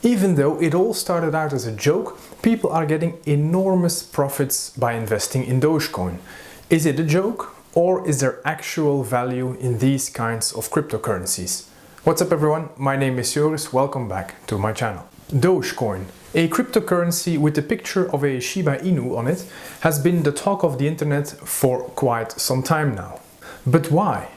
Even though it all started out as a joke, people are getting enormous profits by investing in Dogecoin. Is it a joke, or is there actual value in these kinds of cryptocurrencies? What's up everyone, my name is Joris, welcome back to my channel. Dogecoin, a cryptocurrency with a picture of a Shiba Inu on it, has been the talk of the internet for quite some time now. But why?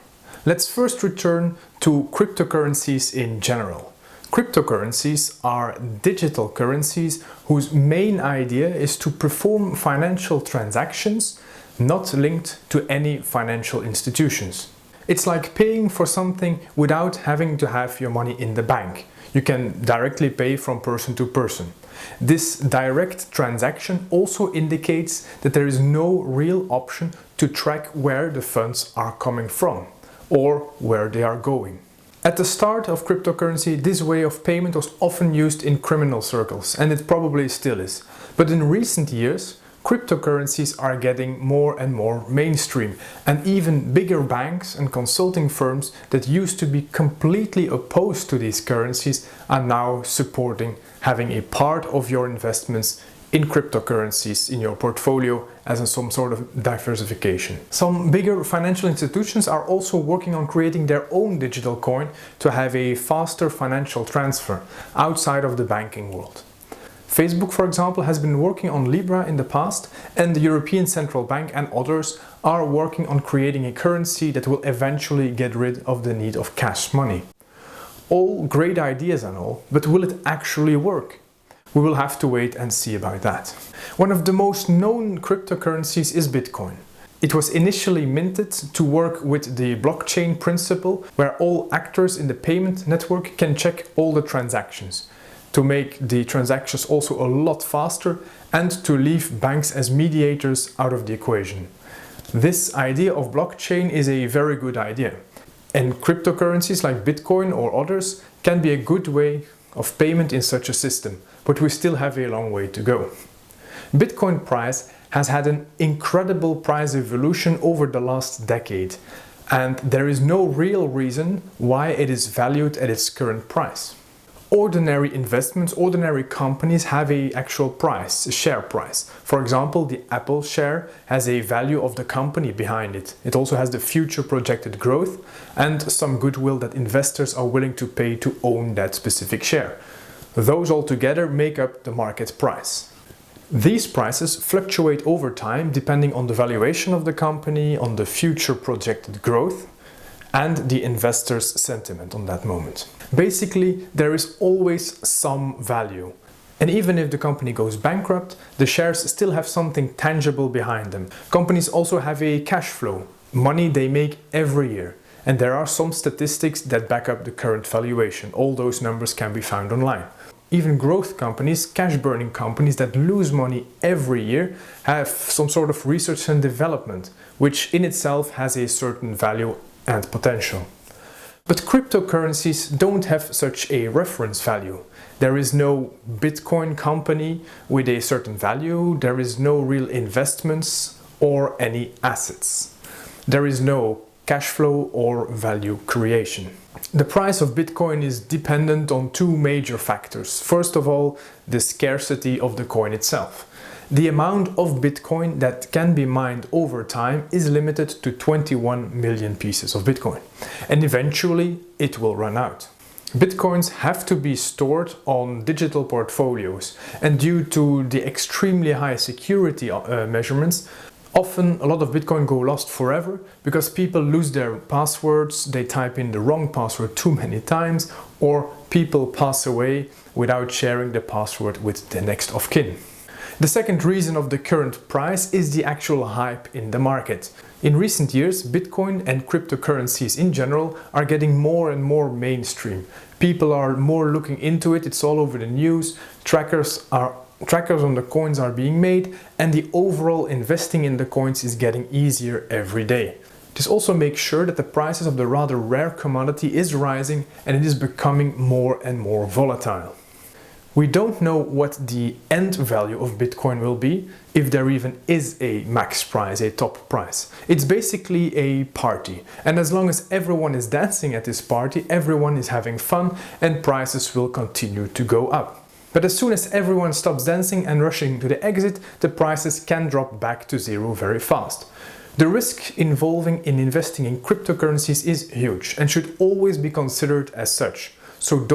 Let's first return to cryptocurrencies in general. Cryptocurrencies are digital currencies whose main idea is to perform financial transactions not linked to any financial institutions. It's like paying for something without having to have your money in the bank. You can directly pay from person to person. This direct transaction also indicates that there is no real option to track where the funds are coming from or where they are going. At the start of cryptocurrency, this way of payment was often used in criminal circles, and it probably still is. But in recent years, cryptocurrencies are getting more and more mainstream, and even bigger banks and consulting firms that used to be completely opposed to these currencies are now supporting having a part of your investments in cryptocurrencies in your portfolio as some sort of diversification. Some bigger financial institutions are also working on creating their own digital coin to have a faster financial transfer outside of the banking world. Facebook, for example, has been working on Libra in the past, and the European Central Bank and others are working on creating a currency that will eventually get rid of the need of cash money. All great ideas and all, but will it actually work? We will have to wait and see about that. One of the most known cryptocurrencies is Bitcoin. It was initially minted to work with the blockchain principle, where all actors in the payment network can check all the transactions, to make the transactions also a lot faster and to leave banks as mediators out of the equation. This idea of blockchain is a very good idea, and cryptocurrencies like Bitcoin or others can be a good way of payment in such a system, but we still have a long way to go. Bitcoin price has had an incredible price evolution over the last decade, and there is no real reason why it is valued at its current price. Ordinary investments, ordinary companies have an actual price, a share price. For example, the Apple share has a value of the company behind it. It also has the future projected growth and some goodwill that investors are willing to pay to own that specific share. Those all together make up the market price. These prices fluctuate over time depending on the valuation of the company, on the future projected growth, and the investor's sentiment on that moment. Basically, there is always some value. And even if the company goes bankrupt, the shares still have something tangible behind them. Companies also have a cash flow, money they make every year. And there are some statistics that back up the current valuation. All those numbers can be found online. Even growth companies, cash-burning companies that lose money every year have some sort of research and development, which in itself has a certain value and potential. But cryptocurrencies don't have such a reference value. There is no Bitcoin company with a certain value, there is no real investments or any assets. There is no cash flow or value creation. The price of Bitcoin is dependent on two major factors. First of all, the scarcity of the coin itself. The amount of Bitcoin that can be mined over time is limited to 21 million pieces of Bitcoin, and eventually it will run out. Bitcoins have to be stored on digital portfolios, and due to the extremely high security measurements, often a lot of Bitcoin go lost forever because people lose their passwords, they type in the wrong password too many times, or people pass away without sharing the password with the next of kin. The second reason of the current price is the actual hype in the market. In recent years, Bitcoin and cryptocurrencies in general are getting more and more mainstream. People are more looking into it, it's all over the news, trackers on the coins are being made, and the overall investing in the coins is getting easier every day. This also makes sure that the prices of the rather rare commodity is rising and it is becoming more and more volatile. We don't know what the end value of Bitcoin will be, if there even is a max price, a top price. It's basically a party, and as long as everyone is dancing at this party, everyone is having fun, and prices will continue to go up. But as soon as everyone stops dancing and rushing to the exit, the prices can drop back to zero very fast. The risk involving in investing in cryptocurrencies is huge and should always be considered as such. So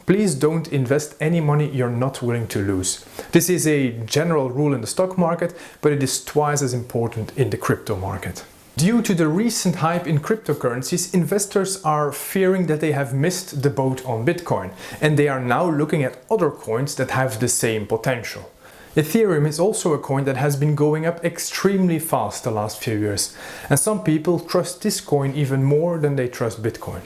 please don't invest any money you're not willing to lose. This is a general rule in the stock market, but it is twice as important in the crypto market. Due to the recent hype in cryptocurrencies, investors are fearing that they have missed the boat on Bitcoin, and they are now looking at other coins that have the same potential. Ethereum is also a coin that has been going up extremely fast the last few years, and some people trust this coin even more than they trust Bitcoin.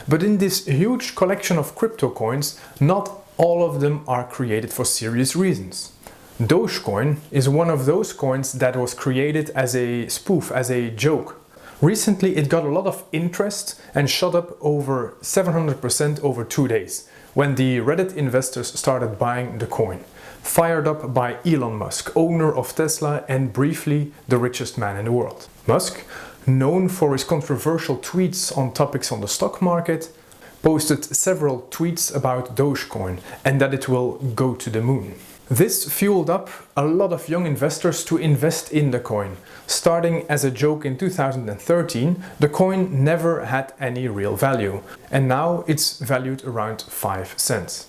But in this huge collection of crypto coins, not all of them are created for serious reasons. Dogecoin is one of those coins that was created as a spoof, as a joke. Recently it got a lot of interest and shot up over 700% over 2 days, when the Reddit investors started buying the coin, fired up by Elon Musk, owner of Tesla and briefly the richest man in the world. Musk, known for his controversial tweets on topics on the stock market, posted several tweets about Dogecoin and that it will go to the moon. This fueled up a lot of young investors to invest in the coin. Starting as a joke in 2013, the coin never had any real value, and now it's valued around 5 cents.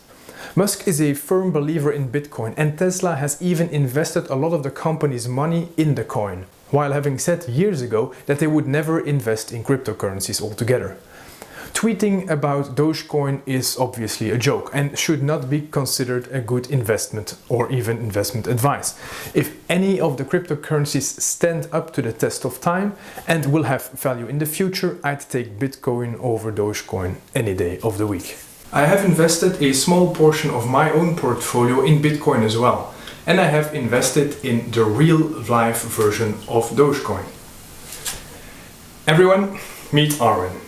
Musk is a firm believer in Bitcoin, and Tesla has even invested a lot of the company's money in the coin, while having said years ago that they would never invest in cryptocurrencies altogether. Tweeting about Dogecoin is obviously a joke and should not be considered a good investment or even investment advice. If any of the cryptocurrencies stand up to the test of time and will have value in the future, I'd take Bitcoin over Dogecoin any day of the week. I have invested a small portion of my own portfolio in Bitcoin as well, and I have invested in the real life version of Dogecoin. Everyone, meet Arwen.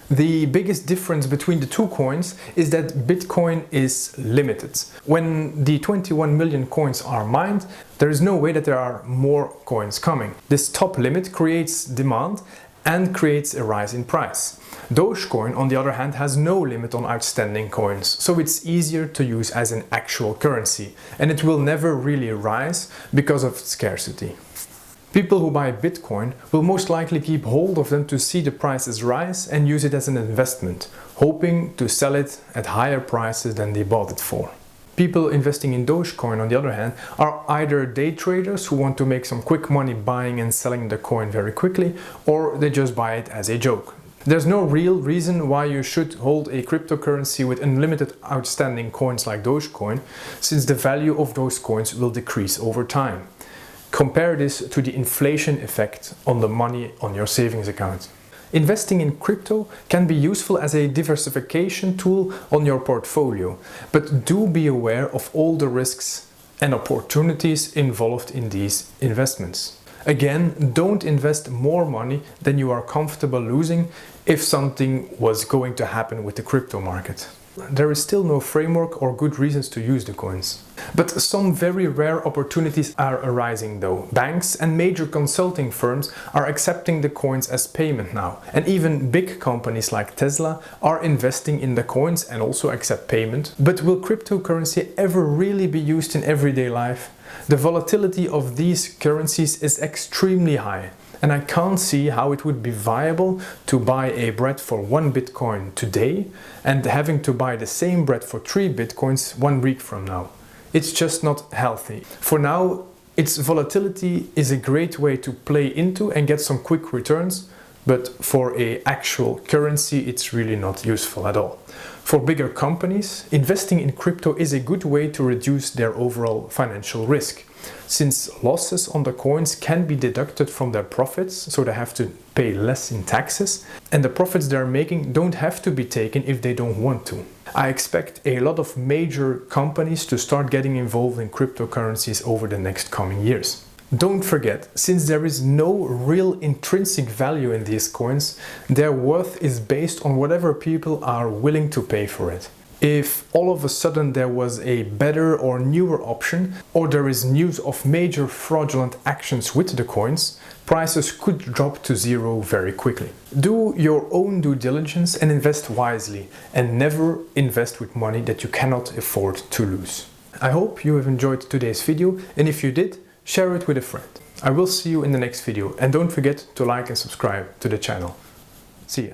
The biggest difference between the two coins is that Bitcoin is limited. When the 21 million coins are mined, there is no way that there are more coins coming. This top limit creates demand and creates a rise in price. Dogecoin, on the other hand, has no limit on outstanding coins, so it's easier to use as an actual currency, and it will never really rise because of scarcity. People who buy Bitcoin will most likely keep hold of them to see the prices rise and use it as an investment, hoping to sell it at higher prices than they bought it for. People investing in Dogecoin, on the other hand, are either day traders who want to make some quick money buying and selling the coin very quickly, or they just buy it as a joke. There's no real reason why you should hold a cryptocurrency with unlimited outstanding coins like Dogecoin, since the value of those coins will decrease over time. Compare this to the inflation effect on the money on your savings account. Investing in crypto can be useful as a diversification tool on your portfolio, but do be aware of all the risks and opportunities involved in these investments. Again, don't invest more money than you are comfortable losing if something was going to happen with the crypto market. There is still no framework or good reasons to use the coins. But some very rare opportunities are arising though. Banks and major consulting firms are accepting the coins as payment now. And even big companies like Tesla are investing in the coins and also accept payment. But will cryptocurrency ever really be used in everyday life? The volatility of these currencies is extremely high. And I can't see how it would be viable to buy a bread for 1 Bitcoin today and having to buy the same bread for 3 Bitcoins 1 week from now. It's just not healthy. For now, its volatility is a great way to play into and get some quick returns, but for an actual currency, it's really not useful at all. For bigger companies, investing in crypto is a good way to reduce their overall financial risk, since losses on the coins can be deducted from their profits, so they have to pay less in taxes, and the profits they're making don't have to be taken if they don't want to. I expect a lot of major companies to start getting involved in cryptocurrencies over the next coming years. Don't forget, since there is no real intrinsic value in these coins, their worth is based on whatever people are willing to pay for it. If all of a sudden there was a better or newer option, or there is news of major fraudulent actions with the coins, prices could drop to zero very quickly. Do your own due diligence and invest wisely, and never invest with money that you cannot afford to lose. I hope you have enjoyed today's video, and if you did, share it with a friend. I will see you in the next video, and don't forget to like and subscribe to the channel. See ya.